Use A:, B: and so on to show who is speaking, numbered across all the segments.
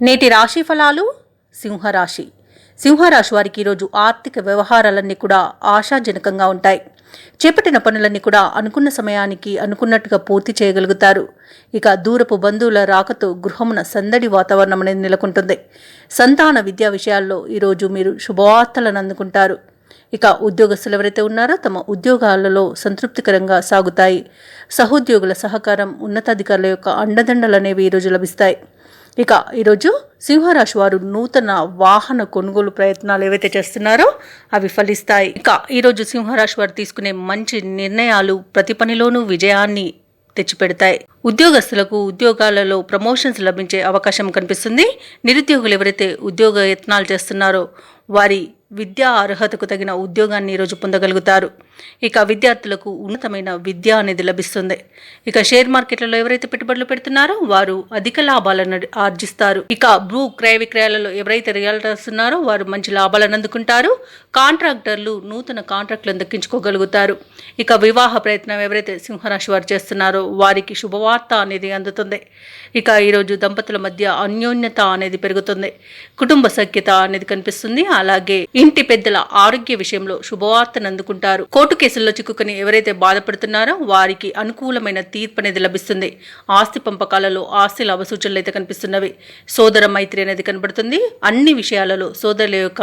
A: నేటి రాశి ఫలాలు. సింహరాశి. సింహరాశి వారికి ఈరోజు ఆర్థిక వ్యవహారాలన్నీ కూడా ఆశాజనకంగా ఉంటాయి. చేపట్టిన పనులన్నీ కూడా అనుకున్న సమయానికి అనుకున్నట్టుగా పూర్తి చేయగలుగుతారు. ఇక దూరపు బంధువుల రాకతో గృహమున సందడి వాతావరణం అనేది నెలకొంటుంది. సంతాన విద్యా విషయాల్లో ఈరోజు మీరు శుభవార్తలను అందుకుంటారు. ఇక ఉద్యోగస్తులు ఎవరైతే ఉన్నారో తమ ఉద్యోగాలలో సంతృప్తికరంగా సాగుతాయి. సహోద్యోగుల సహకారం, ఉన్నతాధికారుల యొక్క అండదండలు అనేవి ఈరోజు లభిస్తాయి. ఇక ఈరోజు సింహరాశి వారు నూతన వాహన కొనుగోలు ప్రయత్నాలు ఏవైతే చేస్తున్నారో అవి ఫలిస్తాయి. ఇక ఈరోజు సింహరాశి వారు తీసుకునే మంచి నిర్ణయాలు ప్రతి పనిలోనూ విజయాన్ని తెచ్చిపెడతాయి. ఉద్యోగస్తులకు ఉద్యోగాలలో ప్రమోషన్స్ లభించే అవకాశం కనిపిస్తుంది. నిరుద్యోగులు ఎవరైతే ఉద్యోగ యత్నాలు చేస్తున్నారో వారి విద్యా అర్హతకు తగిన ఉద్యోగాన్ని ఈరోజు పొందగలుగుతారు. ఇక విద్యార్థులకు ఉన్నతమైన విద్య అనేది లభిస్తుంది. ఇక షేర్ మార్కెట్లలో ఎవరైతే పెట్టుబడులు పెడుతున్నారో వారు అధిక లాభాలను ఆర్జిస్తారు. ఇక భూ క్రయ విక్రయాలలో ఎవరైతే రియల్టర్స్ ఉన్నారో వారు మంచి లాభాలను అందుకుంటారు. కాంట్రాక్టర్లు నూతన కాంట్రాక్టులను దక్కించుకోగలుగుతారు. ఇక వివాహ ప్రయత్నం ఎవరైతే సింహరాశి వారు చేస్తున్నారో వారికి శుభవార్త అనేది అందుతుంది. ఇక ఈరోజు దంపతుల మధ్య అన్యోన్యత అనేది పెరుగుతుంది. కుటుంబ సఖ్యత అనేది కనిపిస్తుంది. అలాగే ఇంటి పెద్దల ఆరోగ్య విషయంలో శుభవార్తను అందుకుంటారు. కోర్టు కేసుల్లో చిక్కుకుని ఎవరైతే బాధపడుతున్నారో వారికి అనుకూలమైన తీర్పు అనేది లభిస్తుంది. ఆస్తి పంపకాలలో ఆస్తి లాభ సూచనలు అయితే కనిపిస్తున్నవి. సోదర మైత్రి అనేది కనబడుతుంది. అన్ని విషయాలలో సోదరుల యొక్క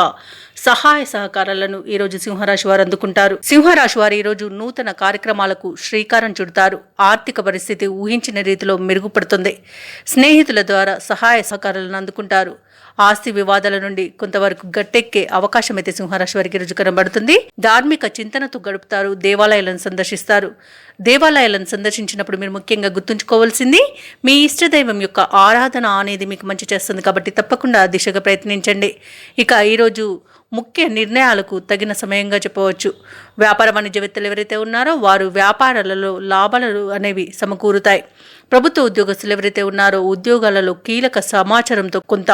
A: సహాయ సహకారాలను ఈరోజు సింహరాశి వారు అందుకుంటారు. సింహరాశి వారు ఈరోజు నూతన కార్యక్రమాలకు శ్రీకారం చుడతారు. ఆర్థిక పరిస్థితి ఊహించిన రీతిలో మెరుగుపడుతుంది. స్నేహితుల ద్వారా సహాయ సహకారాలను అందుకుంటారు. ఆస్తి వివాదాల నుండి కొంతవరకు గట్టెక్కే అవకాశం అయితే సింహరాశి వారికి ఈరోజు కనబడుతుంది. ధార్మిక చింతనతో గడుపుతారు. దేవాలయాలను సందర్శిస్తారు. దేవాలయాలను సందర్శించినప్పుడు మీరు ముఖ్యంగా గుర్తుంచుకోవాల్సింది మీ ఇష్టదైవం యొక్క ఆరాధన అనేది మీకు మంచి చేస్తుంది. కాబట్టి తప్పకుండా ఆ దిశగా ప్రయత్నించండి. ఇక ఈరోజు ముఖ్య నిర్ణయాలకు తగిన సమయంగా చెప్పవచ్చు. వ్యాపార వాణిజ్యవేత్తలు ఎవరైతే ఉన్నారో వారు వ్యాపారాలలో లాభాలు అనేవి సమకూరుతాయి. ప్రభుత్వ ఉద్యోగస్తులు ఎవరైతే ఉన్నారో ఉద్యోగాలలో కీలక సమాచారంతో కొంత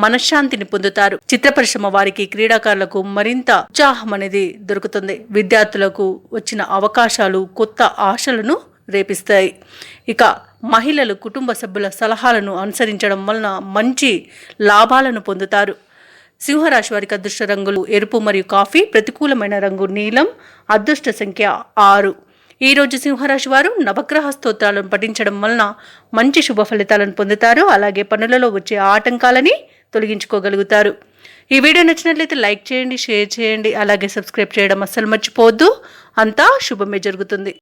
A: మనశ్శాంతిని పొందుతారు. చిత్ర పరిశ్రమ వారికి, క్రీడాకారులకు మరింత ఉత్సాహం అనేది దొరుకుతుంది. విద్యార్థులకు వచ్చిన అవకాశాలు కొత్త ఆశలను రేపిస్తాయి. ఇక మహిళలు కుటుంబ సభ్యుల సలహాలను అనుసరించడం వలన మంచి లాభాలను పొందుతారు. సింహరాశి వారికి అదృష్ట రంగులు ఎరుపు మరియు కాఫీ. ప్రతికూలమైన రంగు నీలం. అదృష్ట సంఖ్య 6. ఈరోజు సింహరాశి వారు నవగ్రహ స్తోత్రాలను పఠించడం వలన మంచి శుభ ఫలితాలను పొందుతారు. అలాగే పనులలో వచ్చే ఆటంకాలని తొలగించుకోగలుగుతారు. ఈ వీడియో నచ్చినట్లయితే లైక్ చేయండి, షేర్ చేయండి, అలాగే సబ్స్క్రైబ్ చేయడం అస్సలు మర్చిపోవద్దు. అంతా శుభమే జరుగుతుంది.